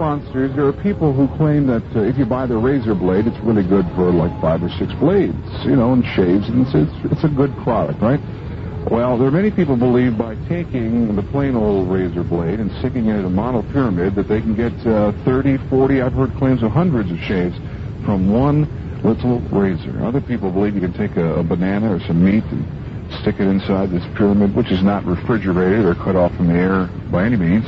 monsters. There are people who claim that if you buy the razor blade, it's really good for like 5 or 6 blades, and shaves, and it's a good product, right? Well, there are many people who believe by taking the plain old razor blade and sticking it in a model pyramid that they can get 30, 40, I've heard claims of hundreds of shaves from one little razor. Other people believe you can take a banana or some meat and stick it inside this pyramid, which is not refrigerated or cut off from the air by any means,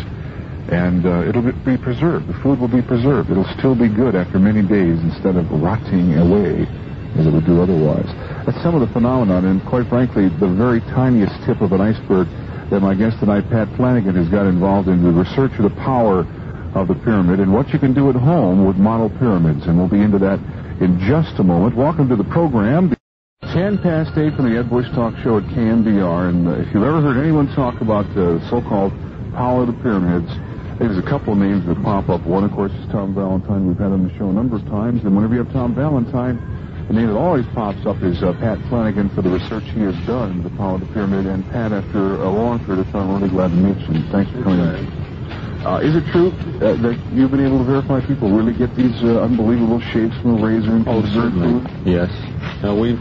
and it'll be preserved. The food will be preserved. It'll still be good after many days instead of rotting away as it would do otherwise. That's some of the phenomenon, and quite frankly, the very tiniest tip of an iceberg that my guest tonight, Pat Flanagan, has got involved in the research of the power of the pyramid and what you can do at home with model pyramids, and we'll be into that in just a moment. Welcome to the program. 10 past 8 from the Ed Bush Talk Show at KNBR, and if you've ever heard anyone talk about the so-called power of the pyramids, there's a couple of names that pop up. One, of course, is Tom Valentine. We've had him on the show a number of times, and whenever you have Tom Valentine, the name that always pops up is Pat Flanagan for the research he has done into the power of the pyramid. And Pat, after a long period of time, I'm really glad to meet you. Thanks for coming in. Is it true that you've been able to verify people really get these unbelievable shapes from a razor and certainly. Food? Yes. Now, we've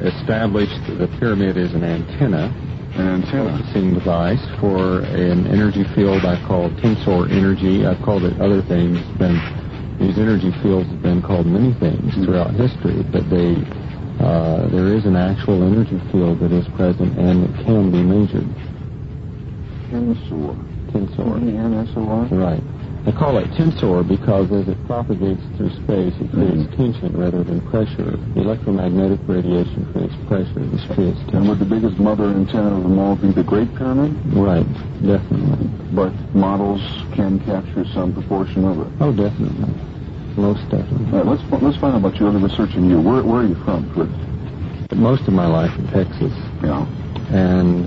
established the pyramid as an antenna. An antenna. Focusing device for an energy field I call tensor energy. I've called it other things. These energy fields have been called many things throughout history, but there is an actual energy field that is present and it can be measured. Tensor. T-N-S-O-R? Right. I call it tensor because as it propagates through space, it creates tension rather than pressure. Electromagnetic radiation creates pressure. This creates tension. And would the biggest mother antenna of them all be the Great Pyramid? Right, definitely. But models can capture some proportion of it? Oh, definitely. Most definitely. All right, let's find out about your other research and you. Where are you from? Most of my life in Texas. Yeah. And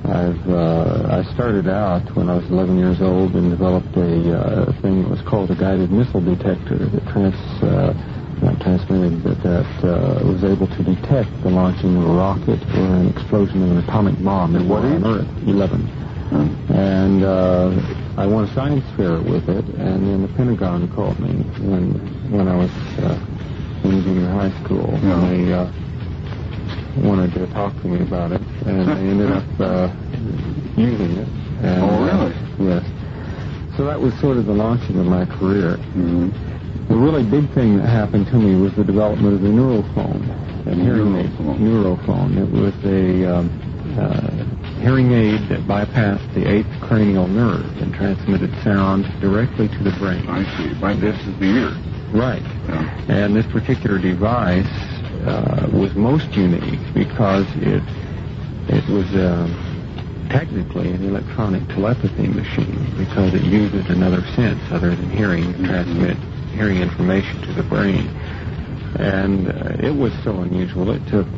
I started out when I was 11 years old and developed a thing that was called a guided missile detector that was able to detect the launching of a rocket or an explosion of an atomic bomb in what on Earth. 11. And I won a science fair with it, and then the Pentagon called me when I was in junior high school. Yeah. And they wanted to talk to me about it, and I ended up using it. And, oh, really? Yes. So that was sort of the launching of my career. Mm-hmm. The really big thing that happened to me was the development of the neurophone, a hearing aid. Neurophone. It was a hearing aid that bypassed the 8th cranial nerve and transmitted sound directly to the brain. I see. By this is the ear. Right. Yeah. And this particular device was most unique because it was technically an electronic telepathy machine because it uses another sense other than hearing to transmit hearing information to the brain. And it was so unusual. It took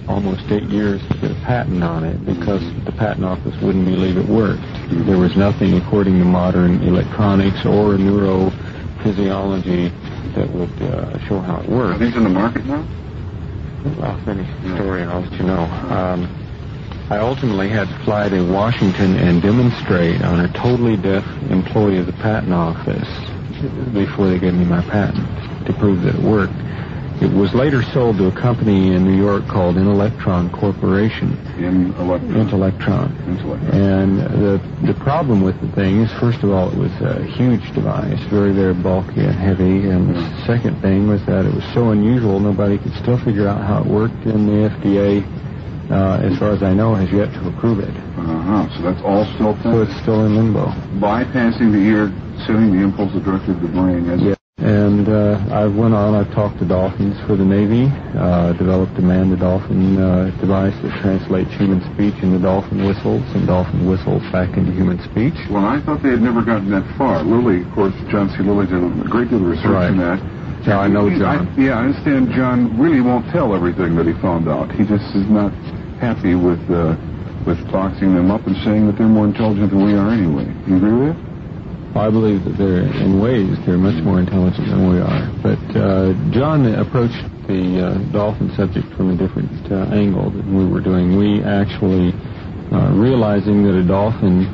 almost 8 years to get a patent on it because the patent office wouldn't believe it worked. There was nothing, according to modern electronics or neurophysiology, that would show how it works. Are these in the market now? I'll finish the story and I'll let you know. I ultimately had to fly to Washington and demonstrate on a totally deaf employee of the patent office before they gave me my patent to prove that it worked. It was later sold to a company in New York called Intellectron Corporation. Intellectron. And the problem with the thing is, first of all, it was a huge device, very, very bulky and heavy. And the second thing was that it was so unusual, nobody could still figure out how it worked, and the FDA, as far as I know, has yet to approve it. So that's all still pending? So it's still in limbo. Bypassing the ear, sending the impulse directly to the brain. Yeah. And I've talked to dolphins for the Navy, developed a man-to-dolphin device that translates human speech into dolphin whistles and dolphin whistles back into human speech. Well, I thought they had never gotten that far. Lilly, of course, John C. Lilly did a great deal of research in that. Yeah, I know John. I understand John really won't tell everything that he found out. He just is not happy with boxing them up and saying that they're more intelligent than we are anyway. Do you agree with that? I believe that in ways, they're much more intelligent than we are. But John approached the dolphin subject from a different angle than we were doing. We actually, realizing that a dolphin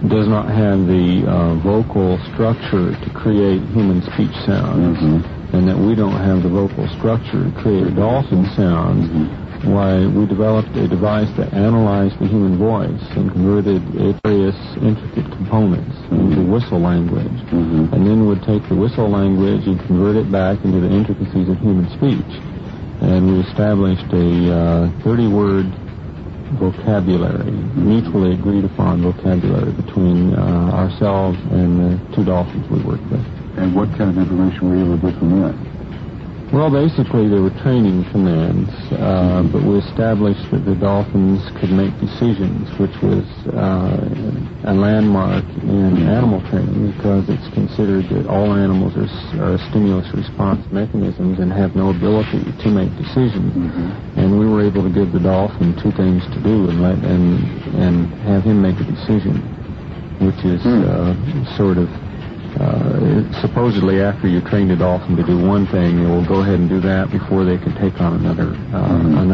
does not have the vocal structure to create human speech sounds, and that we don't have the vocal structure to create dolphin sounds, why we developed a device that analyzed the human voice and converted its various intricate components into whistle language, and then would take the whistle language and convert it back into the intricacies of human speech. And we established a 30-word vocabulary, mutually agreed upon vocabulary between ourselves and the two dolphins we worked with. And what kind of information were you able to get from that? Well, basically, there were training commands, but we established that the dolphins could make decisions, which was a landmark in animal training, because it's considered that all animals are stimulus response mechanisms and have no ability to make decisions. And we were able to give the dolphin two things to do and have him make a decision, which is sort of supposedly after you train the dolphin to do one thing, you will go ahead and do that before they can take on another.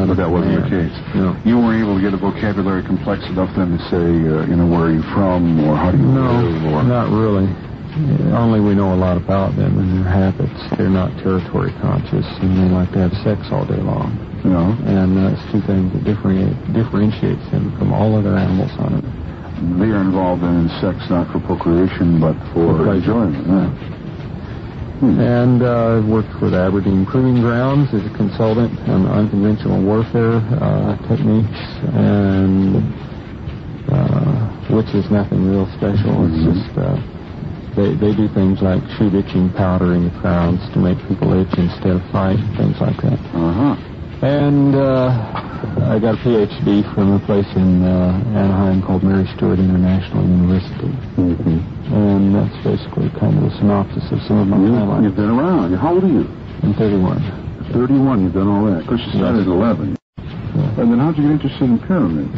But that wasn't the case. No. You weren't able to get a vocabulary complex enough then to say, where are you from, or how do you live? No, not really. Only we know a lot about them and their habits. They're not territory conscious, and they like to have sex all day long. And that's two things that differentiates them from all other animals on it. They are involved in sex not for procreation, but for enjoyment. And worked for the Aberdeen Proving Grounds as a consultant on unconventional warfare techniques, and which is nothing real special. It's just they do things like shoot itching powder in the crowds to make people itch instead of fight, things like that. And I got a PhD from a place in Anaheim called Mary Stewart International University. And that's basically kind of a synopsis of some of my highlights. You've been around. How old are you? I'm 31. 31, you've done all that. Of course, you started at 11. And then how'd you get interested in pyramids?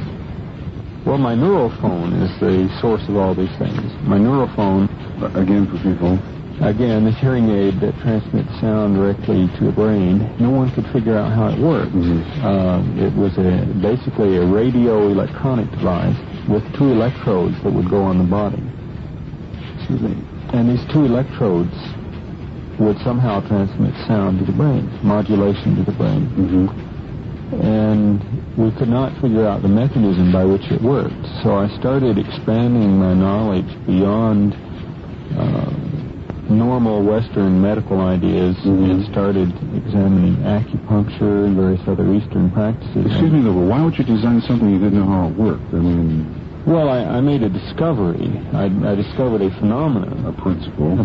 Well, my neurophone is the source of all these things. My neurophone... Again, for people... Again, this hearing aid that transmits sound directly to the brain, no one could figure out how it worked. It was basically a radio-electronic device with two electrodes that would go on the body. Excuse me. And these two electrodes would somehow transmit sound to the brain, modulation to the brain. And we could not figure out the mechanism by which it worked. So I started expanding my knowledge beyond normal Western medical ideas and started examining acupuncture and various other Eastern practices. Excuse me, though, but why would you design something you didn't know how it worked? Well, I made a discovery. I discovered a phenomenon. A principle.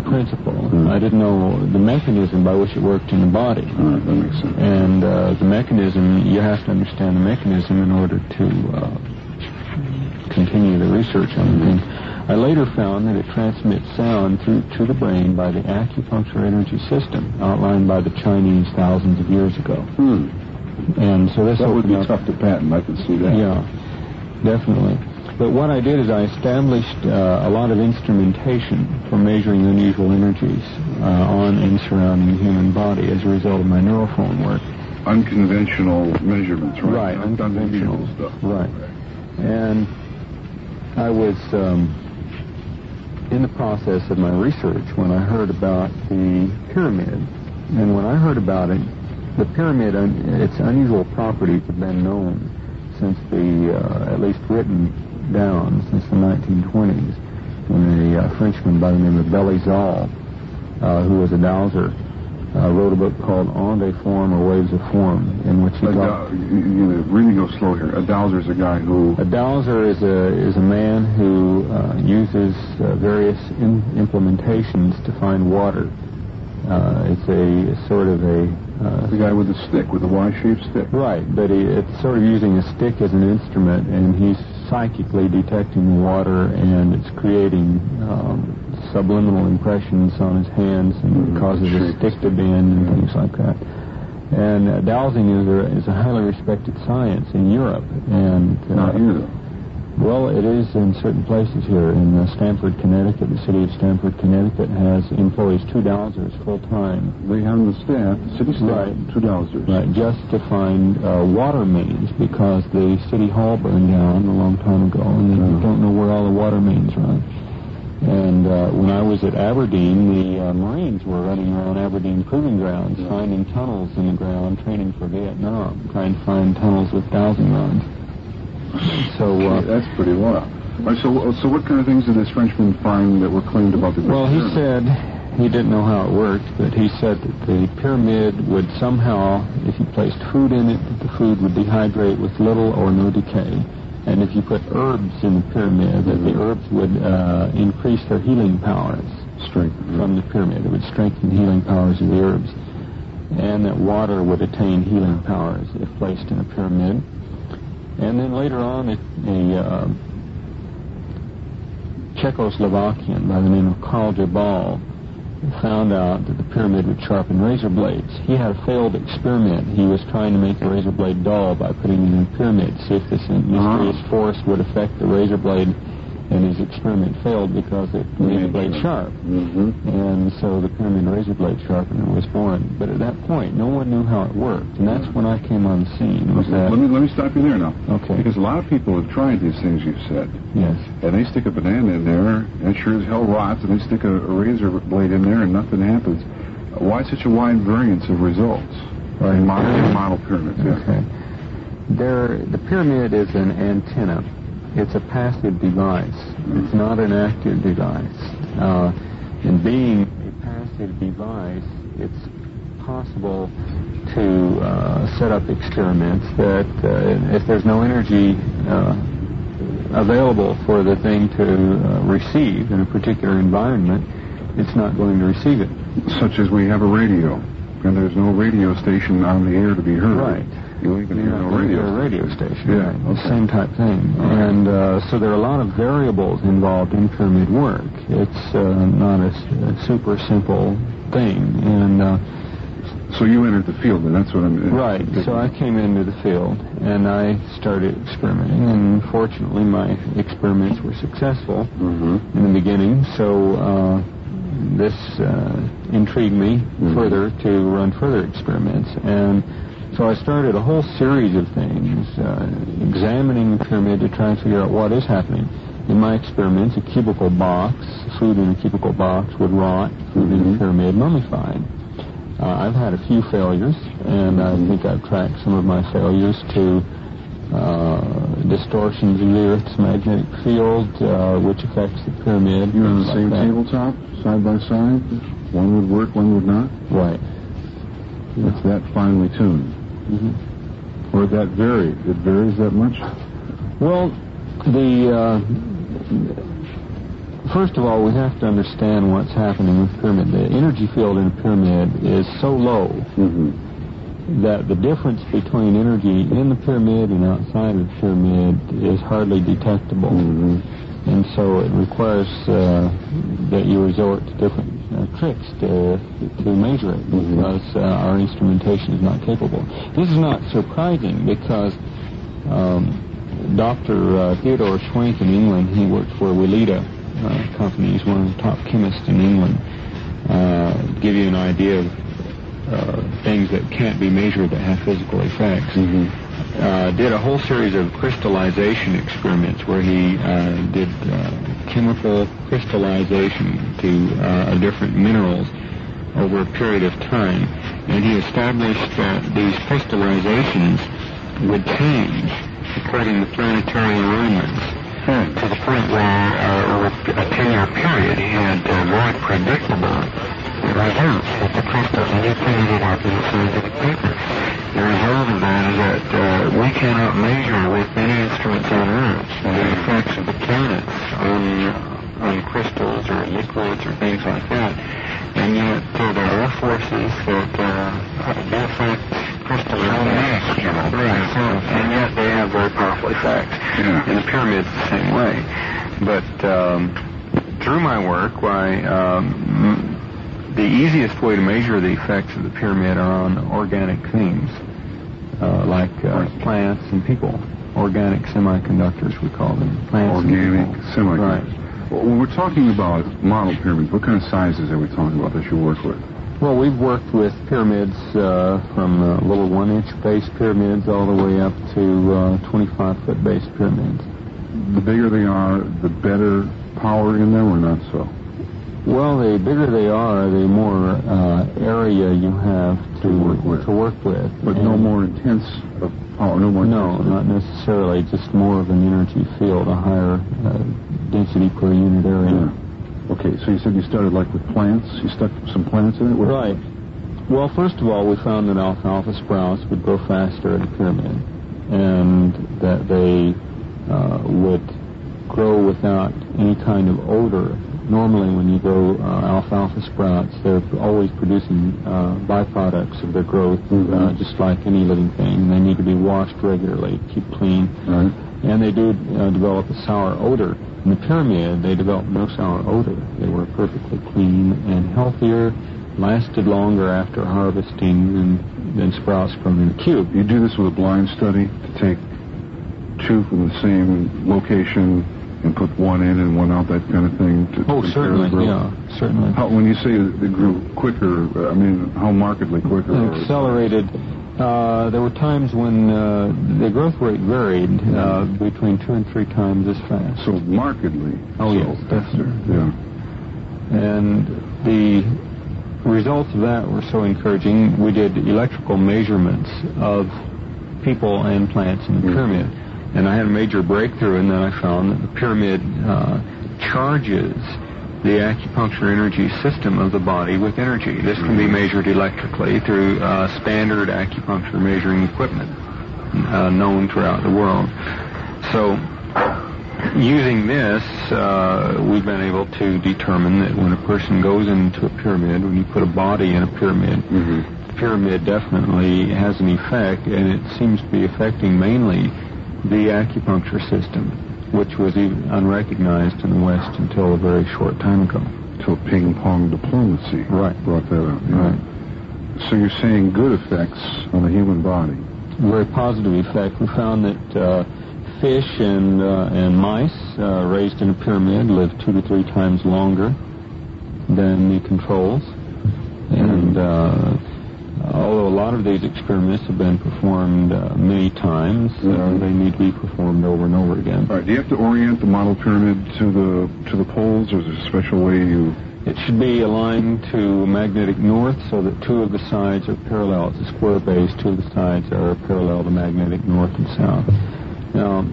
I didn't know the mechanism by which it worked in the body. That makes sense. And the mechanism, you have to understand the mechanism in order to continue the research on the thing. I later found that it transmits sound through to the brain by the acupuncture energy system outlined by the Chinese thousands of years ago. And so this that would be tough to patent. I can see that. Yeah, definitely. But what I did is I established a lot of instrumentation for measuring unusual energies on and surrounding the human body as a result of my neurophone work. Unconventional measurements, right? Right, unconventional stuff. Right. And I was in the process of my research when I heard about the pyramid. And when I heard about it, the pyramid, its unusual properties have been known since at least written down since the 1920s, when a Frenchman by the name of Belizal, who was a dowser, wrote a book called On des Formes, or Waves of Form, in which he talked... You really go slow here. A dowser is a guy who... A dowser is a man who uses various implementations to find water. It's a sort of a... the guy with the stick, with the Y-shaped stick. Right, but it's sort of using a stick as an instrument, and he's psychically detecting the water, and it's creating subliminal impressions on his hands, and causes a stick to bend and things like that. And dowsing is a highly respected science in Europe, and not here, though. Well, it is in certain places here. In Stamford, Connecticut, the city of Stamford, Connecticut employs 2 dowsers full-time. They have the staff, the city staff, Right. 2 dowsers. Right, just to find water mains, because the city hall burned down a long time ago, and they don't know where all the water mains run. And when I was at Aberdeen, the Marines were running around Aberdeen proving grounds, finding tunnels in the ground, training for Vietnam, trying to find tunnels with dowsing rods. So that's pretty wild. All right, so what kind of things did this Frenchman find that were claimed about the pyramid? Well, he said he didn't know how it worked, but he said that the pyramid would somehow, if you placed food in it, that the food would dehydrate with little or no decay. And if you put herbs in the pyramid, that the herbs would increase their healing powers from the pyramid. It would strengthen the healing powers of the herbs. And that water would attain healing powers if placed in a pyramid. And then later on, a Czechoslovakian by the name of Karl Jabal found out that the pyramid would sharpen razor blades. He had a failed experiment. He was trying to make a razor blade dull by putting it in a pyramid, see if this mysterious force would affect the razor blade, and his experiment failed because it made the blade sharp. And so the pyramid razor blade sharpener was born. But at that point, no one knew how it worked, and that's when I came on the scene. Let me stop you there now. Okay. Because a lot of people have tried these things you've said. Yes. And they stick a banana in there, and it sure as hell rots, and they stick a razor blade in there, and nothing happens. Why such a wide variance of results? Right. In model pyramids. Okay. The pyramid is an antenna. It's a passive device. It's not an active device. And being a passive device, it's possible to set up experiments that if there's no energy available for the thing to receive in a particular environment, it's not going to receive it. Such as we have a radio, and there's no radio station on the air to be heard. Right. You even hear no radio station. Yeah, right. The same type thing. And so there are a lot of variables involved in pyramid work. It's not a super simple thing. And so you entered the field, and that's what I'm... Right. So I came into the field, and I started experimenting. And fortunately, my experiments were successful in the beginning. So this intrigued me further to run further experiments. And so I started a whole series of things, examining the pyramid to try and figure out what is happening. In my experiments, a cubical box, food in a cubical box would rot, food in the pyramid mummified. I've had a few failures, and I think I've tracked some of my failures to distortions of the Earth's magnetic field, which affects the pyramid. You're on the same tabletop, side by side? One would work, one would not? Right. It's that finely tuned. Or that vary? It varies that much? Well, first of all, we have to understand what's happening with the pyramid. The energy field in a pyramid is so low that the difference between energy in the pyramid and outside of the pyramid is hardly detectable. And so it requires that you resort to different tricks to measure it, because our instrumentation is not capable. This is not surprising, because Dr. Theodore Schwenk in England, he worked for Willita company. He's one of the top chemists in England. To give you an idea of things that can't be measured that have physical effects. Did a whole series of crystallization experiments where he did chemical crystallization of different minerals over a period of time, and he established that these crystallizations would change according to planetary alignments, to the point where over a 10-year period he had very predictable results with the crystals, and he printed it up in a scientific paper. The result of that is that we cannot measure with any instruments on Earth the effects of the planets on crystals or liquids or things like that. And yet there are forces that do affect crystallization. And yet they have very powerful effects. And the pyramid's the same way. But through my work, the easiest way to measure the effects of the pyramid are on organic things, like plants and people. organic semiconductors, we call them. Organic semiconductors. Right. Well, when we're talking about model pyramids, what kind of sizes are we talking about that you work with? Well, we've worked with pyramids from little 1-inch base pyramids all the way up to 25-foot base pyramids. The bigger they are, the better power in them, or not so? Well, the bigger they are, the more area you have to work with. But no more intense of power, no more. No, not necessarily. Just more of an energy field, a higher density per unit area. Yeah. Okay, so you said you started like with plants. You stuck some plants in it. Right. Well, first of all, we found that alfalfa sprouts would grow faster in a pyramid, and that they would grow without any kind of odor. Normally, when you grow alfalfa sprouts, they're always producing byproducts of their growth, just like any living thing. They need to be washed regularly to keep clean. Right. And they do develop a sour odor. In the pyramid, they developed no sour odor. They were perfectly clean and healthier, lasted longer after harvesting than sprouts grown in a cube. You do this with a blind study to take two from the same location and put one in and one out, that kind of thing? Certainly, yeah, certainly. When you say they grew quicker, I mean, how markedly quicker? Accelerated. There were times when the growth rate varied between 2 and 3 times as fast. So markedly? Oh, yes, faster. Yeah. And the results of that were so encouraging. We did electrical measurements of people and plants in the pyramid. And I had a major breakthrough in that I found that the pyramid charges the acupuncture energy system of the body with energy. This can be measured electrically through standard acupuncture measuring equipment known throughout the world. So using this, we've been able to determine that when a person goes into a pyramid, when you put a body in a pyramid, the pyramid definitely has an effect, and it seems to be affecting mainly the acupuncture system, which was even unrecognized in the West until a very short time ago. Till ping-pong diplomacy brought that up. Yeah. Right. So you're saying good effects on the human body? Very positive effect. We found that fish and mice raised in a pyramid live 2 to 3 times longer than the controls. And although a lot of these experiments have been performed many times, they need to be performed over and over again. All right. Do you have to orient the model pyramid to the poles, or is there a special way you? It should be aligned to magnetic north, so that 2 of the sides are parallel. It's a square base. 2 of the sides are parallel to magnetic north and south. Now,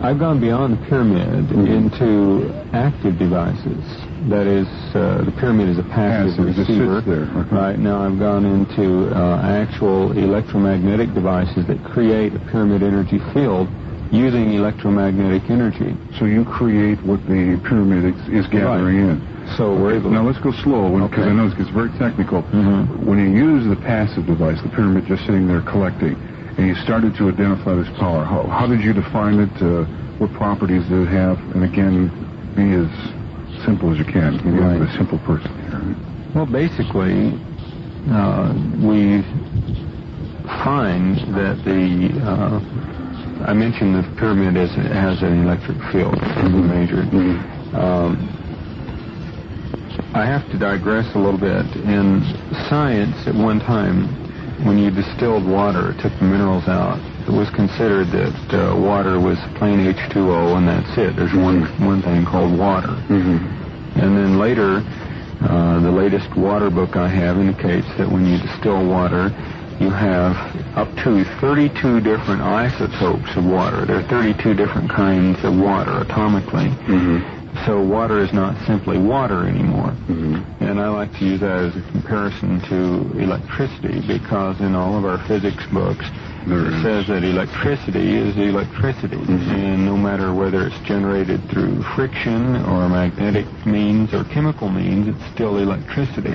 I've gone beyond the pyramid into active devices. That is, the pyramid is a passive receiver. It sits there. Okay. Right now, I've gone into actual electromagnetic devices that create a pyramid energy field using electromagnetic energy. So you create what the pyramid is gathering in. So we're able. Now let's go slow, because I know this gets very technical. When you use the passive device, the pyramid just sitting there collecting, and you started to identify this power, how did you define it? What properties did it have? And again, be as simple as you can. You're a simple person here. Well, basically, we find that I mentioned the pyramid has an electric field to be measured. I have to digress a little bit. In science, at one time, when you distilled water, took the minerals out, it was considered that water was plain H2O, and that's it. There's one thing called water. And then later, the latest water book I have indicates that when you distill water, you have up to 32 different isotopes of water. There are 32 different kinds of water atomically. So water is not simply water anymore. And I like to use that as a comparison to electricity, because in all of our physics books, it says that electricity is electricity. And no matter whether it's generated through friction or magnetic means or chemical means, it's still electricity.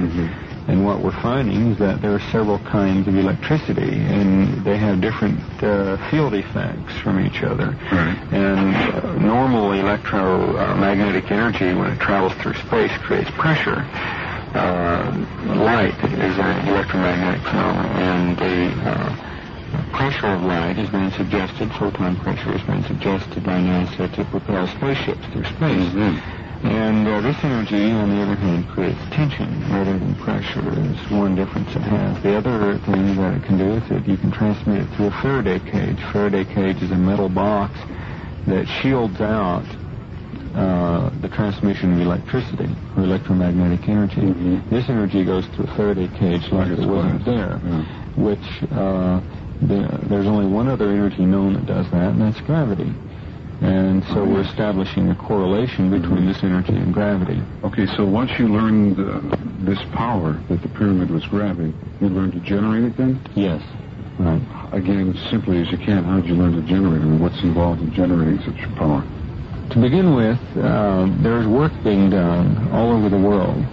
And what we're finding is that there are several kinds of electricity, and they have different field effects from each other. And normal electromagnetic energy, when it travels through space, creates pressure. Light is an electromagnetic phenomenon, and pressure of light has been suggested, photon pressure has been suggested by NASA to propel spaceships through space. And this energy, on the other hand, creates tension rather than pressure. Is one difference it has. The other thing that it can do is that you can transmit it through a Faraday cage. Faraday cage is a metal box that shields out the transmission of electricity or electromagnetic energy. This energy goes through a Faraday cage like it wasn't there, which there's only one other energy known that does that, and that's gravity. And so we're establishing a correlation between this energy and gravity. Okay, so once you learned this power that the pyramid was grabbing, you learned to generate it then? Yes. Right. Again, as simply as you can, how did you learn to generate it, and what's involved in generating such power? To begin with, there's work being done all over the world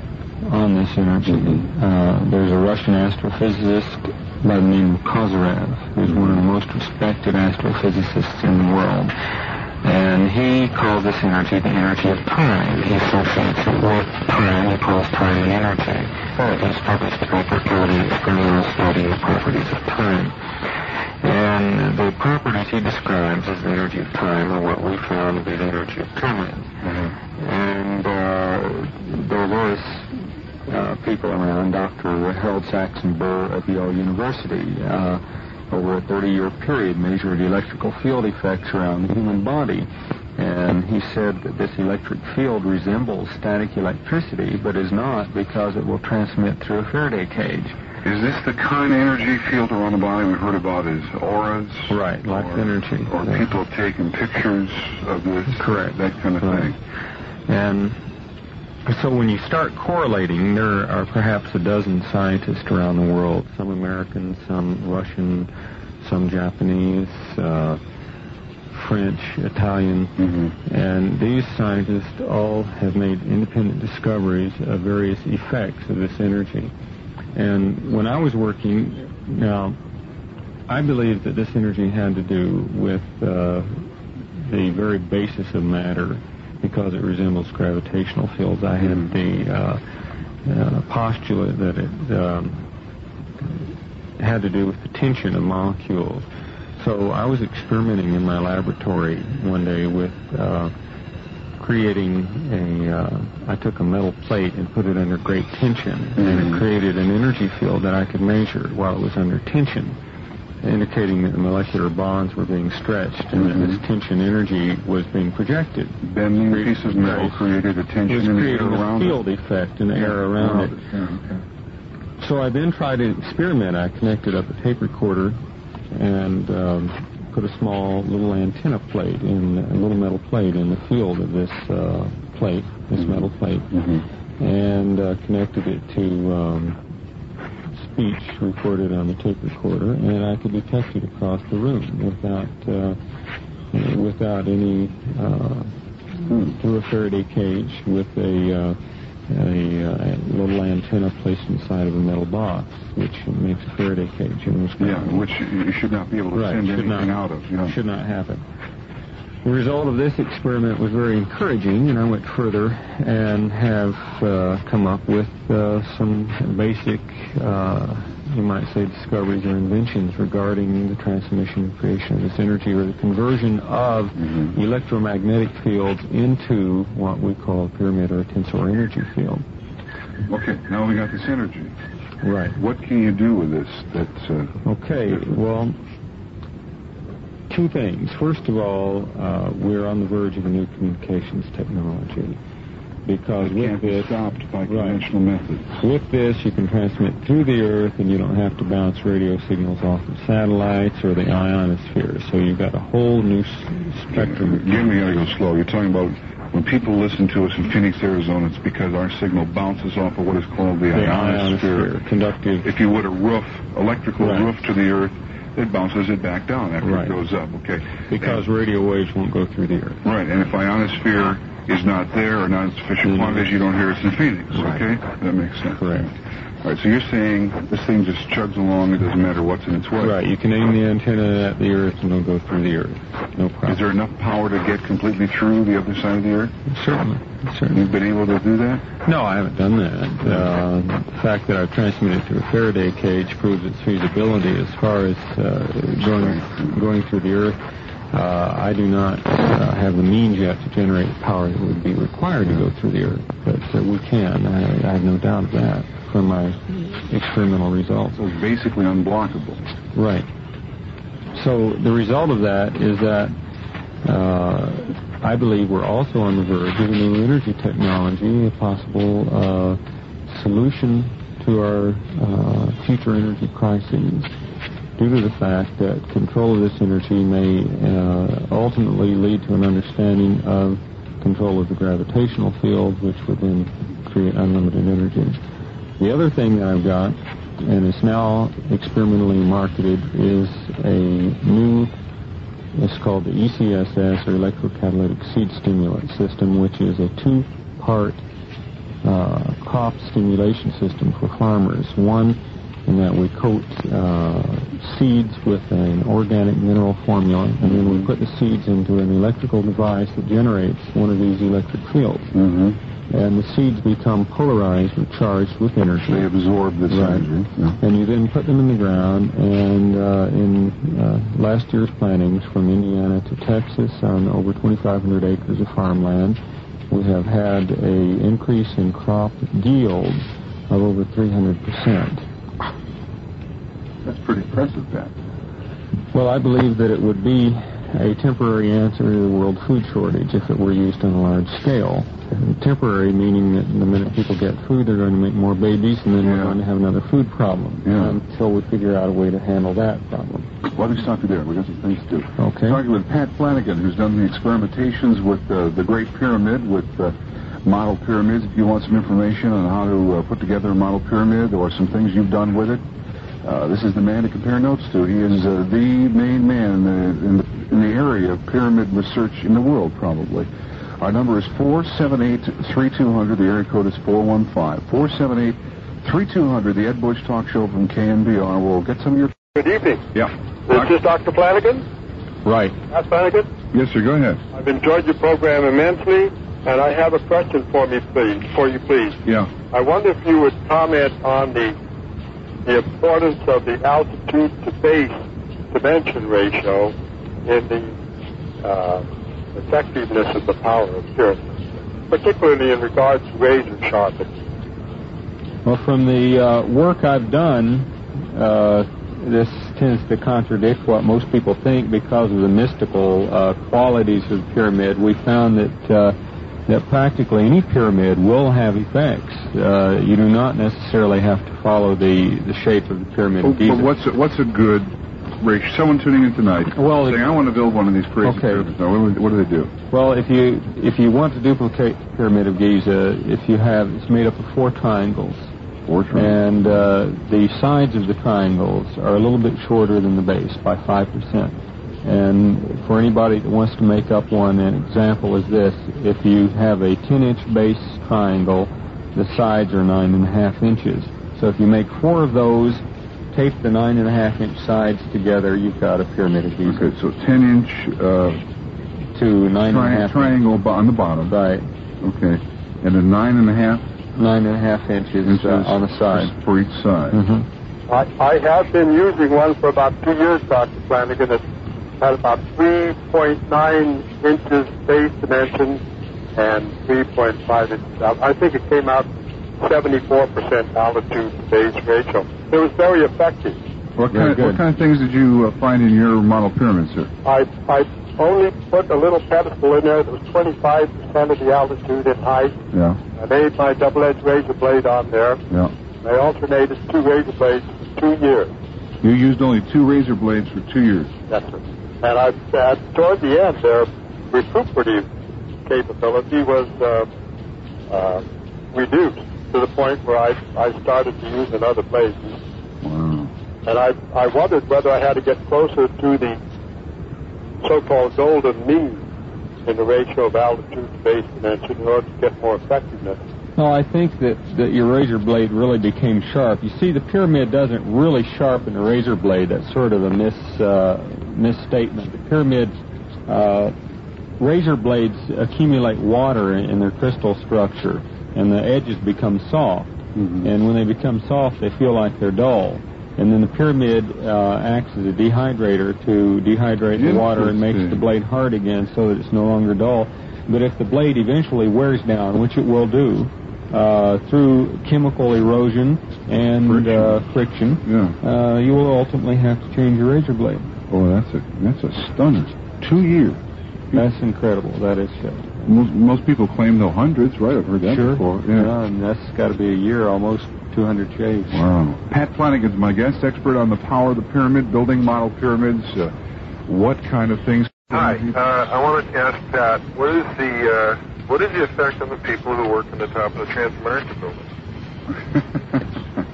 on this energy. There's a Russian astrophysicist by the name of Kozyrev, who's one of the most respected astrophysicists in the world. And he calls this energy the energy of time. He associates it with time. He calls time the energy. He's published a paper called Experimental Study of the Properties of Time. And the properties he describes as the energy of time are what we found to be the energy of time. And there are various people around. Dr. Harold Saxon Burr at Yale University over a 30-year period measured electrical field effects around the human body. And he said that this electric field resembles static electricity, but is not because it will transmit through a Faraday cage. Is this the kind of energy field around the body we heard about as auras? Right, like energy. Or people taking pictures of this? Correct. That kind of thing. And so when you start correlating, there are perhaps a dozen scientists around the world, some American, some Russian, some Japanese, French, Italian, and these scientists all have made independent discoveries of various effects of this energy. And when I was working, now, I believe that this energy had to do with the very basis of matter, because it resembles gravitational fields. I had the postulate that it had to do with the tension of molecules. So I was experimenting in my laboratory one day with creating I took a metal plate and put it under great tension, and it created an energy field that I could measure while it was under tension, indicating that the molecular bonds were being stretched and that this tension energy was being projected. Bending a piece of metal created a tension in the air around it? It was creating a field effect in the air around it. So I then tried an experiment. I connected up a tape recorder and put a small little antenna plate in a little metal plate in the field of this plate, this metal plate, and connected it to speech recorded on the tape recorder, and I could detect it across the room without any through a Faraday cage with a little antenna placed inside of a metal box, which makes a Faraday cage. And which you should not be able to send anything out of. Should not happen. The result of this experiment was very encouraging, and I went further and have come up with some basic, you might say, discoveries or inventions regarding the transmission and creation of this energy, or the conversion of electromagnetic fields into what we call a pyramid or a tensor energy field. Okay, now we got this energy. Right. What can you do with this? Okay, well, two things. First of all, we're on the verge of a new communications technology, because with this, stopped by conventional methods. With this, you can transmit through the Earth, and you don't have to bounce radio signals off of satellites or the ionosphere. So you've got a whole new spectrum. Again, we got to go slow. You're talking about when people listen to us in Phoenix, Arizona, it's because our signal bounces off of what is called the ionosphere. Conductive. If you would a roof, electrical roof to the Earth, it bounces it back down after it goes up, okay? Because radio waves won't go through the Earth. Right, and if ionosphere is not there or not in sufficient quantities, you don't hear us in Phoenix, okay? That makes sense. Correct. All right, so you're saying this thing just chugs along, it doesn't matter what's in its way. Right, you can aim the antenna at the Earth and it'll go through the Earth. No problem. Is there enough power to get completely through the other side of the Earth? Certainly. You've been able to do that? No, I haven't done that. The fact that I've transmitted through a Faraday cage proves its feasibility. As far as going through the Earth, I do not have the means yet to generate power that would be required to go through the Earth, but we can. I have no doubt of that from my experimental results. So it's basically unblockable. Right. So the result of that is that I believe we're also on the verge of a new energy technology, a possible solution to our future energy crises, due to the fact that control of this energy may ultimately lead to an understanding of control of the gravitational field, which would then create unlimited energy. The other thing that I've got, and is now experimentally marketed, is a new, it's called the ECSS, or electrocatalytic seed stimulant system, which is a two-part crop stimulation system for farmers. One, in that we coat seeds with an organic mineral formula, and then we put the seeds into an electrical device that generates one of these electric fields. And the seeds become polarized or charged with energy. They absorb this energy. Yeah. And you then put them in the ground, and in last year's plantings from Indiana to Texas on over 2,500 acres of farmland, we have had an increase in crop yield of over 300%. That's pretty impressive, Pat. Well, I believe that it would be a temporary answer to the world food shortage if it were used on a large scale. And temporary meaning that the minute people get food, they're going to make more babies, and then we're going to have another food problem until we figure out a way to handle that problem. Why don't we stop you there? We've got some things to do. Okay. Talking with Pat Flanagan, who's done the experimentations with the Great Pyramid, with model pyramids. If you want some information on how to put together a model pyramid or some things you've done with it, this is the man to compare notes to. He is the main man in the area of pyramid research in the world, probably. Our number is 478-3200. The area code is 415. 478-3200, the Ed Bush Talk Show from KNBR. We'll get some of your... Good evening. Yeah. This is Dr. Flanagan. Right. Pat Flanagan. Yes, sir. Go ahead. I've enjoyed your program immensely, and I have a question for you, please. Yeah. I wonder if you would comment on the importance of the altitude to base dimension ratio in the effectiveness of the power of pyramids, particularly in regards to razor sharpening. Well, from the work I've done, this tends to contradict what most people think because of the mystical qualities of the pyramid. We found that practically any pyramid will have effects. You do not necessarily have to follow the shape of the pyramid of Giza. But what's a good ratio? Someone tuning in tonight saying, I want to build one of these crazy pyramids. Now, what do they do? Well, if you want to duplicate the Pyramid of Giza, it's made up of four triangles. And the sides of the triangles are a little bit shorter than the base by 5%. And for anybody that wants to make up one, an example is this. If you have a 10-inch base triangle, the sides are 9.5 inches. So if you make four of those, tape the 9.5-inch sides together, you've got a Pyramid of Giza. Okay, so 10-inch to 9.5 triangle on the bottom. Right. Okay, and a 9.5 inches on the side. For each side. Mm-hmm. I have been using one for about 2 years, Dr. Flanagan. It had about 3.9 inches base dimension and 3.5 inches out. I think it came out 74% altitude to base ratio. It was very effective. What kind of things did you find in your model pyramid, sir? I only put a little pedestal in there that was 25% of the altitude in height. Yeah. I made my double-edged razor blade on there. Yeah. I alternated 2 razor blades for 2 years. You used only 2 razor blades for 2 years? Yes, sir. And toward the end, their recuperative capability was reduced to the point where I started to use another blade. Wow. And I wondered whether I had to get closer to the so-called golden mean in the ratio of altitude to base dimension in order to get more effectiveness. No, I think that your razor blade really became sharp. You see, the pyramid doesn't really sharpen a razor blade. That's sort of a misstatement. The pyramid, razor blades accumulate water in their crystal structure, and the edges become soft. Mm-hmm. And when they become soft, they feel like they're dull. And then the pyramid acts as a dehydrator to dehydrate the water and makes the blade hard again so that it's no longer dull. But if the blade eventually wears down, which it will do, through chemical erosion and friction, you will ultimately have to change your razor blade. Oh, that's a stunner. 2 years. That's incredible. That is true. Most people claim no hundreds, right? I've heard that before. Yeah, and that's got to be a year, almost 200 shaves. Wow. Pat Flanagan's my guest, expert on the power of the pyramid, building model pyramids. What kind of things? Hi. I wanted to ask Pat, what is the effect on the people who work on the top of the Transamerica building?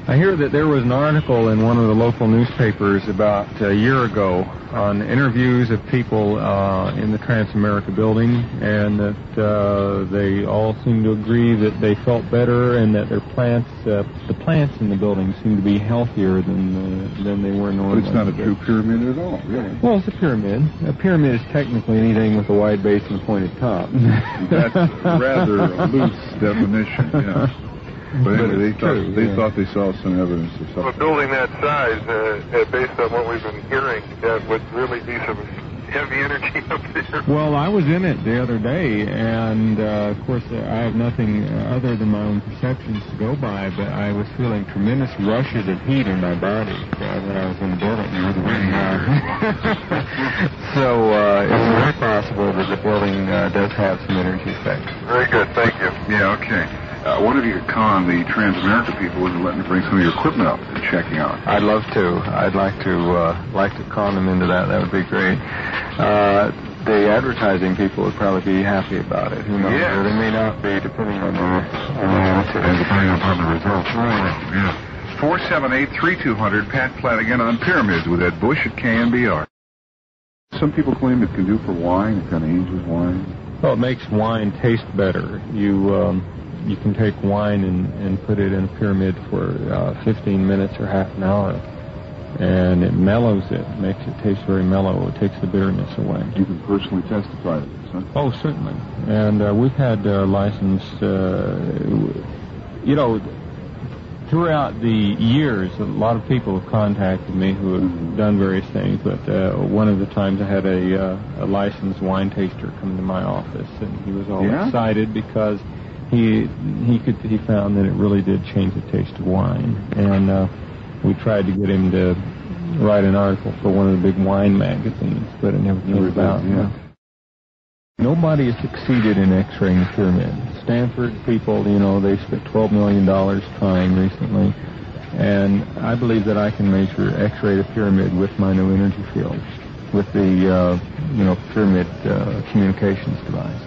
I hear that there was an article in one of the local newspapers about a year ago on interviews of people in the Transamerica building, and that they all seemed to agree that they felt better and that their plants, the plants in the building seemed to be healthier than they were normally. But it's not a true pyramid at all, really. Well, it's a pyramid. A pyramid is technically anything with a wide base and a pointed top. That's rather a loose definition, yeah. But anyway, they thought they saw some evidence of something. A building that size, based on what we've been hearing, that would really be some heavy energy up there. Well, I was in it the other day, and of course I have nothing other than my own perceptions to go by, but I was feeling tremendous rushes of heat in my body when I was in the building. So it's very possible that the building does have some energy effects. Very good, thank you. Yeah, okay. What if you could con the Transamerica people into letting you bring some of your equipment up and checking out? I'd love to. I'd like to con them into that. That would be great. The advertising people would probably be happy about it. Who knows? Yeah. Or they may not be, depending on the attitude. And depending upon the results. Right. Yeah. 478-3200, Pat Flanagan on Pyramids with Ed Bush at KNBR. Some people claim it can do for wine. It kind of ages wine. Well, it makes wine taste better. You can take wine and put it in a pyramid for 15 minutes or half an hour, and it mellows it, makes it taste very mellow. It takes the bitterness away. You can personally testify to this, huh? Oh, certainly. And we've had licensed, throughout the years, a lot of people have contacted me who have done various things, but one of the times I had a licensed wine taster come to my office, and he was all excited because he found that it really did change the taste of wine. And we tried to get him to write an article for one of the big wine magazines, but it never came about. Yeah. Nobody has succeeded in x-raying the pyramid. Stanford people, they spent $12 million trying recently, and I believe that I can x-ray the pyramid with my new energy field, with the, pyramid communications device.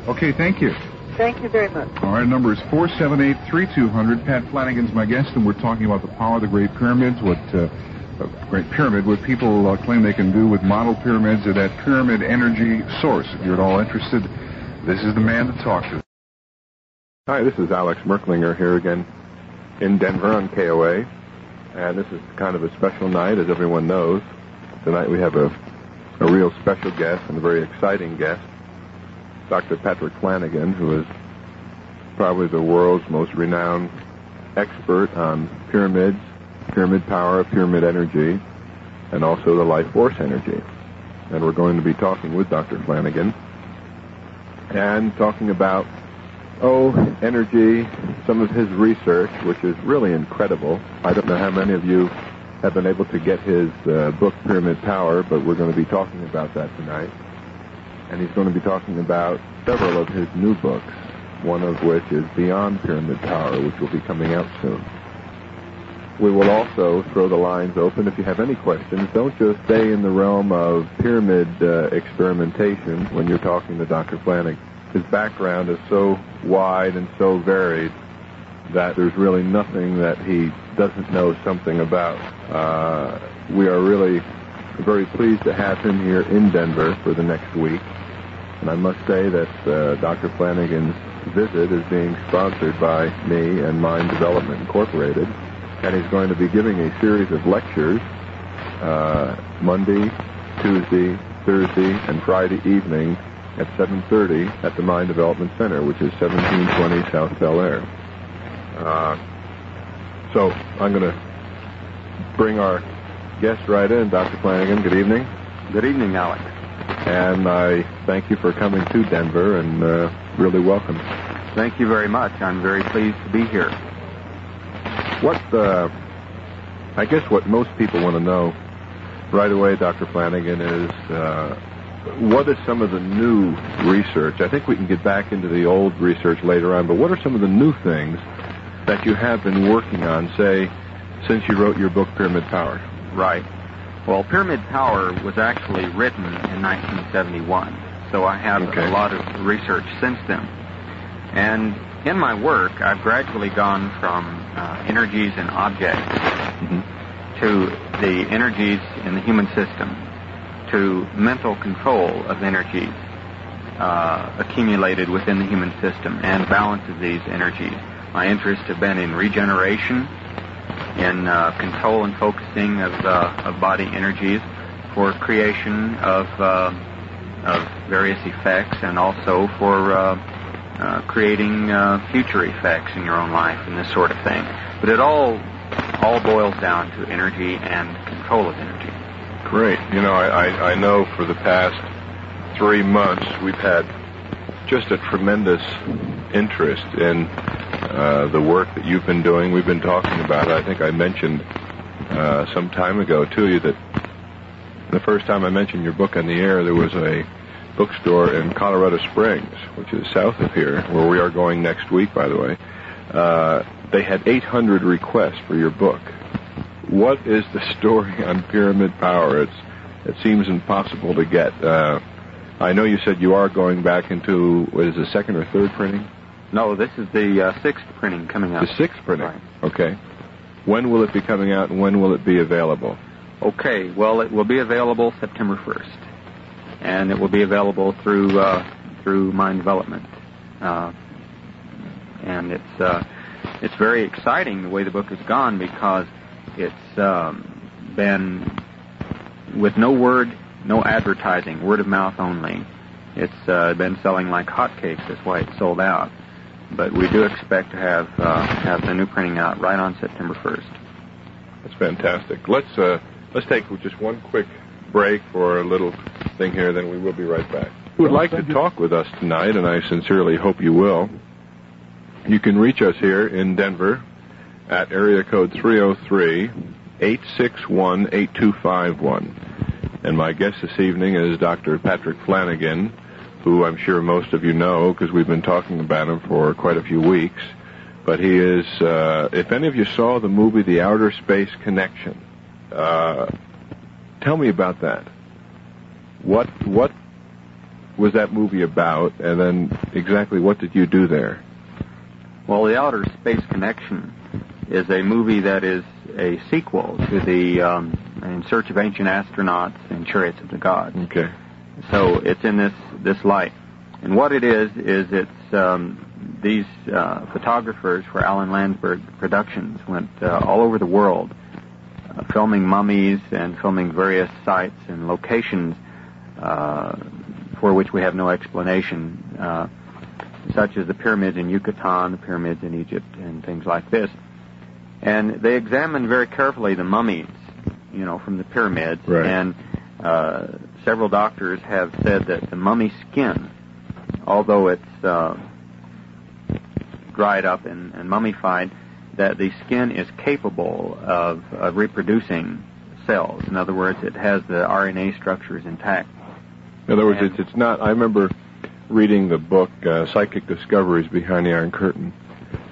Okay, thank you. Thank you very much. All right, number is 478-3200. Pat Flanagan's my guest, and we're talking about the power of the Great Pyramids, what people claim they can do with model pyramids or that pyramid energy source. If you're at all interested, this is the man to talk to. Hi, this is Alex Merklinger here again in Denver on KOA, and this is kind of a special night, as everyone knows. Tonight we have a real special guest and a very exciting guest. Dr. Patrick Flanagan, who is probably the world's most renowned expert on pyramids, pyramid power, pyramid energy, and also the life force energy. And we're going to be talking with Dr. Flanagan and talking about, energy, some of his research, which is really incredible. I don't know how many of you have been able to get his book, Pyramid Power, but we're going to be talking about that tonight. And he's going to be talking about several of his new books, one of which is Beyond Pyramid Power, which will be coming out soon. We will also throw the lines open. If you have any questions, don't just stay in the realm of pyramid experimentation when you're talking to Dr. Flanagan. His background is so wide and so varied that there's really nothing that he doesn't know something about. We are really very pleased to have him here in Denver for the next week. And I must say that Dr. Flanagan's visit is being sponsored by me and Mind Development Incorporated, and he's going to be giving a series of lectures Monday, Tuesday, Thursday, and Friday evening at 7:30 at the Mind Development Center, which is 1720 South Bel Air. So I'm going to bring our guest right in, Dr. Flanagan. Good evening. Good evening, Alex. And I thank you for coming to Denver, and really welcome. Thank you very much. I'm very pleased to be here. I guess what most people want to know right away, Dr. Flanagan, is what is some of the new research? I think we can get back into the old research later on, but what are some of the new things that you have been working on, say, since you wrote your book, Pyramid Power? Right. Well, Pyramid Power was actually written in 1971, so I have a lot of research since then. And in my work, I've gradually gone from energies and objects to the energies in the human system, to mental control of energies accumulated within the human system and balance of these energies. My interests have been in regeneration, in control and focusing of body energies for creation of various effects, and also for creating future effects in your own life and this sort of thing. But it all boils down to energy and control of energy. Great. You know, I know for the past 3 months we've had just a tremendous interest in the work that you've been doing. We've been talking about it. I think I mentioned some time ago to you that the first time I mentioned your book on the air, there was a bookstore in Colorado Springs, which is south of here, where we are going next week, by the way. They had 800 requests for your book. What is the story on Pyramid Power? It seems impossible to get. I know you said you are going back into, what is the second or third printing? No, this is the sixth printing coming out. The sixth printing? Right. Okay. When will it be coming out, and when will it be available? Okay, well, it will be available September 1st. And it will be available through Mind Development. And it's very exciting the way the book has gone, because it's been with no advertising, word of mouth only. It's been selling like hotcakes. That's why it's sold out. But we do expect to have the new printing out right on September 1st. That's fantastic. Let's take just one quick break for a little thing here, then we will be right back. If you would like to talk with us tonight, and I sincerely hope you will, you can reach us here in Denver at area code 303-861-8251. And my guest this evening is Dr. Patrick Flanagan, who I'm sure most of you know because we've been talking about him for quite a few weeks. But he is, if any of you saw the movie The Outer Space Connection, tell me about that. What was that movie about, and then exactly what did you do there? Well, The Outer Space Connection is a movie that is a sequel to the In Search of Ancient Astronauts and Chariots of the Gods. Okay. So it's in this light. And what it is it's these photographers for Alan Landsberg Productions went all over the world filming mummies and filming various sites and locations for which we have no explanation, such as the pyramids in Yucatan, the pyramids in Egypt, and things like this. And they examined very carefully the mummies, from the pyramids. Right. And several doctors have said that the mummy skin, although it's dried up and mummified, that the skin is capable of reproducing cells. In other words, it has the RNA structures intact. In other words, it's not... I remember reading the book, Psychic Discoveries Behind the Iron Curtain,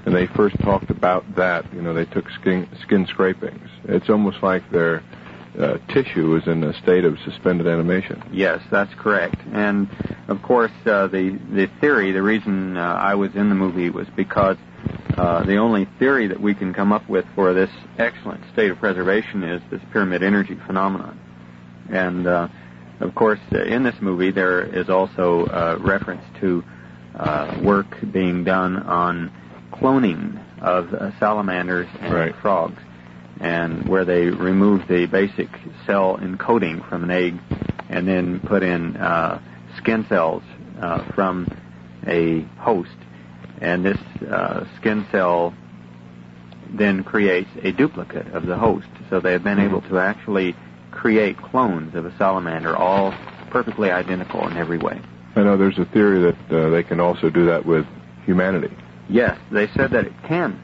and they first talked about that. They took skin scrapings. It's almost like their tissue is in a state of suspended animation. Yes, that's correct. And, of course, the theory, the reason I was in the movie was because the only theory that we can come up with for this excellent state of preservation is this pyramid energy phenomenon. And, of course, in this movie there is also reference to work being done on cloning of salamanders and frogs, and where they remove the basic cell encoding from an egg and then put in skin cells from a host. And this skin cell then creates a duplicate of the host. So they have been able to actually create clones of a salamander, all perfectly identical in every way. I know there's a theory that they can also do that with humanity. Yes, they said that it can.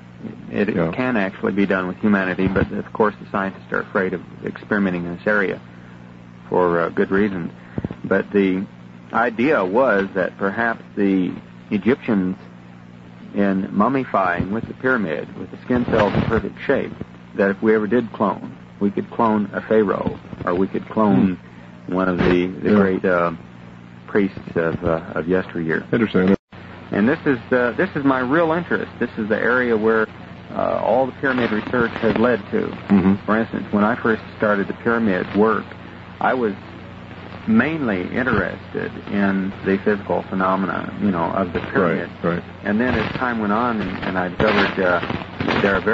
It can actually be done with humanity, but of course the scientists are afraid of experimenting in this area for good reasons. But the idea was that perhaps the Egyptians, in mummifying with the pyramid, with the skin cells in perfect shape, that if we ever did clone, we could clone a pharaoh, or we could clone one of the great priests of yesteryear. Interesting. And this is my real interest. This is the area where all the pyramid research has led to. For instance, when I first started the pyramid work, I was mainly interested in the physical phenomena, of the pyramid. Right. And then as time went on, and I discovered there's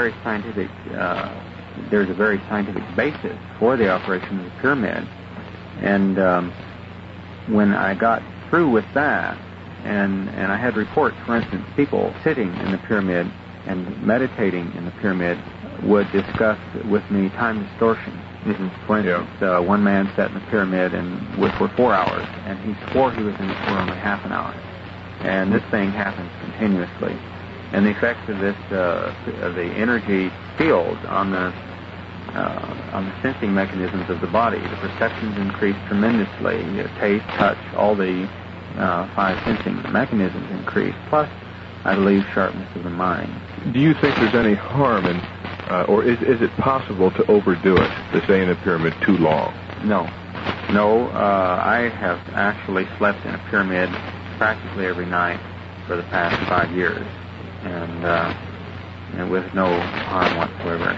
a very scientific basis for the operation of the pyramid. And when I got through with that, and I had reports, for instance, people sitting in the pyramid and meditating in the pyramid would discuss with me time distortion. For instance, one man sat in the pyramid for 4 hours, and he swore he was in it for only half an hour. And this thing happens continuously. And the effects of this, of the energy field on the sensing mechanisms of the body, the perceptions increase tremendously. Taste, touch, all the 5 sensing mechanisms increase. Plus, I believe, sharpness of the mind. Do you think there's any harm in, or is it possible to overdo it, to stay in a pyramid too long? No. I have actually slept in a pyramid practically every night for the past 5 years, and with no harm whatsoever.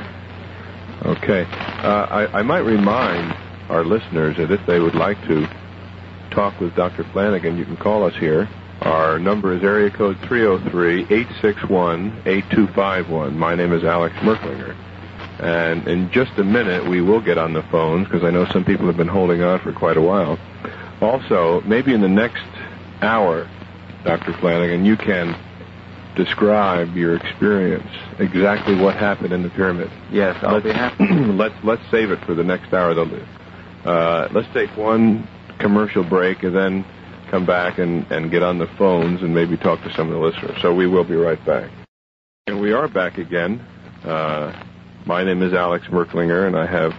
Okay. I might remind our listeners that if they would like to talk with Dr. Flanagan, you can call us here. Our number is area code 303-861-8251. My name is Alex Merklinger. And in just a minute, we will get on the phones, because I know some people have been holding on for quite a while. Also, maybe in the next hour, Dr. Flanagan, you can describe your experience, exactly what happened in the pyramid. Yes, I'll be happy. Let's save it for the next hour. Let's take one commercial break and then come back and get on the phones and maybe talk to some of the listeners. So we will be right back. And we are back again. My name is Alex Merklinger, and I have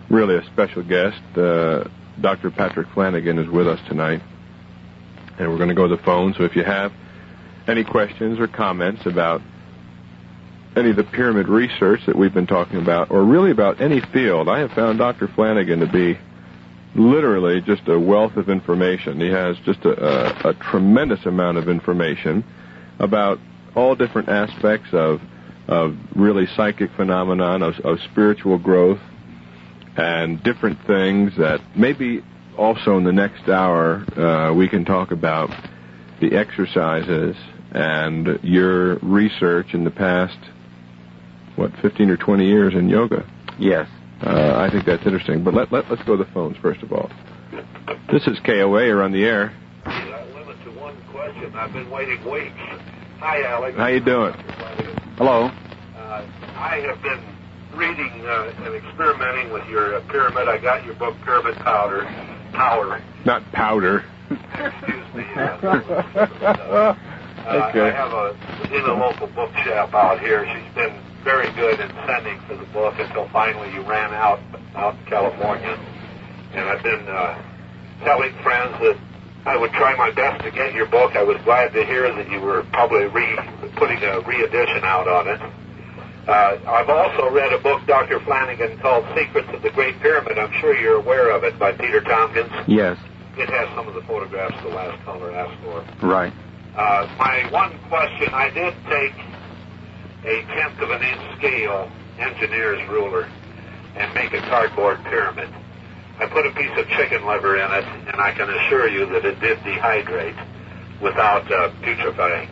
really a special guest. Dr. Patrick Flanagan is with us tonight. And we're going to go to the phone. So if you have any questions or comments about any of the pyramid research that we've been talking about, or really about any field, I have found Dr. Flanagan to be literally just a wealth of information. He has just a tremendous amount of information about all different aspects of really psychic phenomenon, of spiritual growth, and different things that maybe also in the next hour we can talk about the exercises and your research in the past, 15 or 20 years in yoga. Yes. I think that's interesting. But let's go to the phones, first of all. This is KOA. You're on the air. I limit to one question. I've been waiting weeks. Hi, Alex. How you doing? Hello. I have been reading and experimenting with your pyramid. I got your book, Pyramid Power. Not powder. Excuse me. Okay. I have in a local bookshop out here. She's been very good in sending for the book until finally you ran out in California. And I've been telling friends that I would try my best to get your book. I was glad to hear that you were probably putting a re-edition out on it. I've also read a book, Dr. Flanagan, called Secrets of the Great Pyramid. I'm sure you're aware of it, by Peter Tompkins. Yes. It has some of the photographs the last caller asked for. Right. My one question, I did take a 1/10 of an inch scale engineer's ruler and make a cardboard pyramid. I put a piece of chicken liver in it, and I can assure you that it did dehydrate. without putrefying.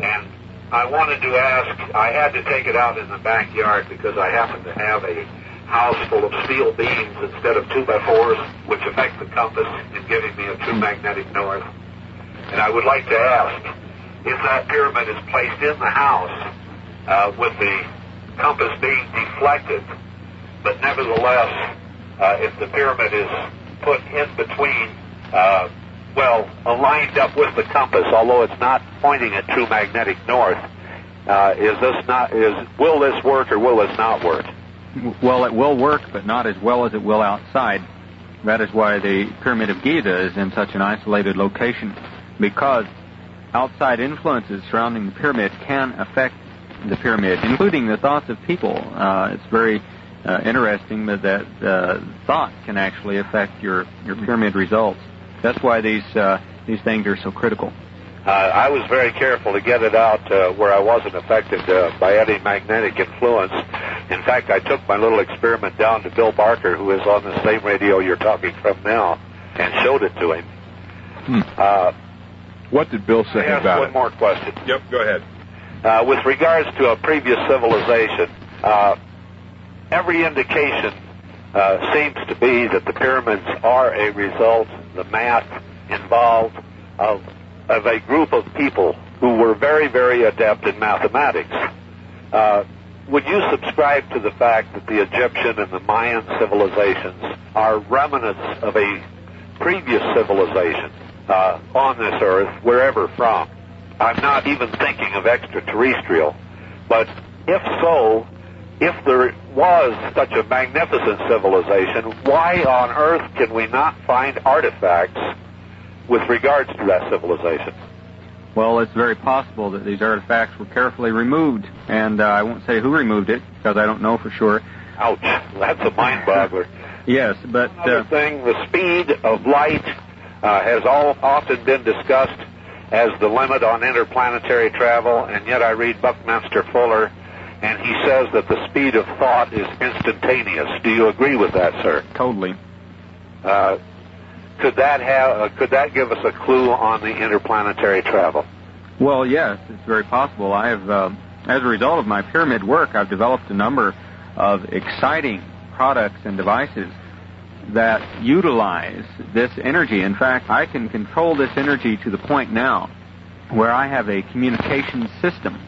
And I wanted to ask, I had to take it out in the backyard because I happen to have a house full of steel beams instead of 2x4s, which affect the compass in giving me a true magnetic north. And I would like to ask, if that pyramid is placed in the house with the compass being deflected, but nevertheless, if the pyramid is put in between, aligned up with the compass, although it's not pointing at true magnetic north, will this work or will this not work? Well, it will work, but not as well as it will outside. That is why the Pyramid of Giza is in such an isolated location, because outside influences surrounding the pyramid can affect the pyramid, including the thoughts of people. It's very interesting that thought can actually affect your pyramid results. That's why these things are so critical. I was very careful to get it out where I wasn't affected by any magnetic influence. In fact, I took my little experiment down to Bill Barker, who is on the same radio you're talking from now, and showed it to him. What did Bill say about it? I have one more question. Yep, go ahead. With regards to a previous civilization, every indication seems to be that the pyramids are a result, the math involved, of a group of people who were very, very adept in mathematics. Would you subscribe to the fact that the Egyptian and the Mayan civilizations are remnants of a previous civilization on this earth, wherever from? I'm not even thinking of extraterrestrial, but if so, if there was such a magnificent civilization, why on earth can we not find artifacts with regards to that civilization? Well, it's very possible that these artifacts were carefully removed, and I won't say who removed it, because I don't know for sure. Ouch, that's a mind-boggler. Yes, but... Another thing, the speed of light has often been discussed as the limit on interplanetary travel, and yet I read Buckminster Fuller, and he says that the speed of thought is instantaneous. Do you agree with that, sir? Totally. Could that give us a clue on the interplanetary travel? Well, yes, it's very possible. I have, as a result of my pyramid work, I've developed a number of exciting products and devices that utilize this energy. In fact, I can control this energy to the point now where I have a communication system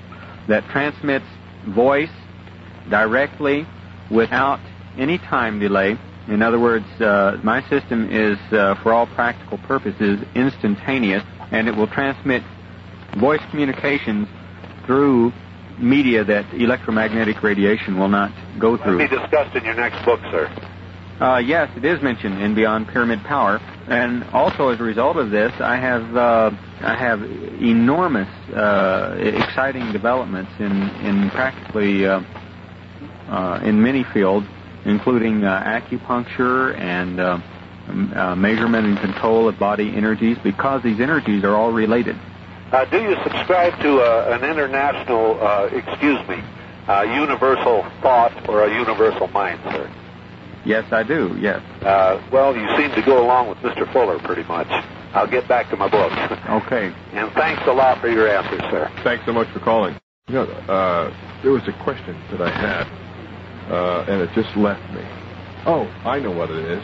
that transmits voice directly without any time delay. In other words, my system is, for all practical purposes, instantaneous, and it will transmit voice communications through media that electromagnetic radiation will not go through. Will be discussed in your next book, sir. Yes, it is mentioned in Beyond Pyramid Power, and also as a result of this, I have enormous, exciting developments in practically in many fields, including acupuncture and measurement and control of body energies, because these energies are all related. Do you subscribe to an international, universal thought or a universal mind, sir? Yes, I do, yes. Well, you seem to go along with Mr. Fuller pretty much. I'll get back to my book. Okay. And thanks a lot for your answers, sir. Thanks so much for calling. You know, there was a question that I had, and it just left me. Oh, I know what it is.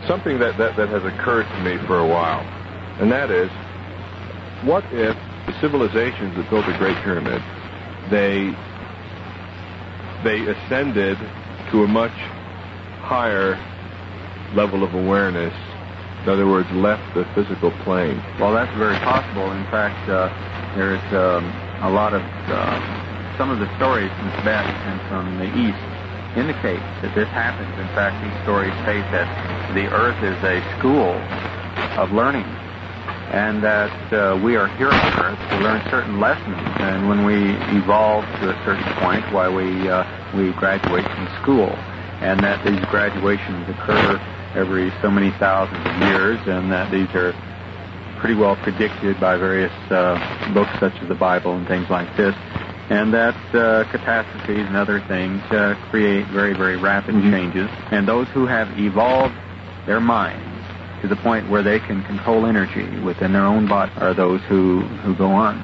Something that has occurred to me for a while, and that is, what if the civilizations that built the Great Pyramid, they ascended to a much higher level of awareness, in other words, left the physical plane? Well, that's very possible. In fact, there's a lot of, some of the stories from Tibet and from the East indicate that this happens. In fact, these stories state that the Earth is a school of learning, and that we are here on Earth to learn certain lessons, and when we evolve to a certain point, why we graduate from school, and that these graduations occur every so many thousands of years, and that these are pretty well predicted by various books such as the Bible and things like this, and that catastrophes and other things create very, very rapid changes, and those who have evolved their minds to the point where they can control energy within their own body are those who go on.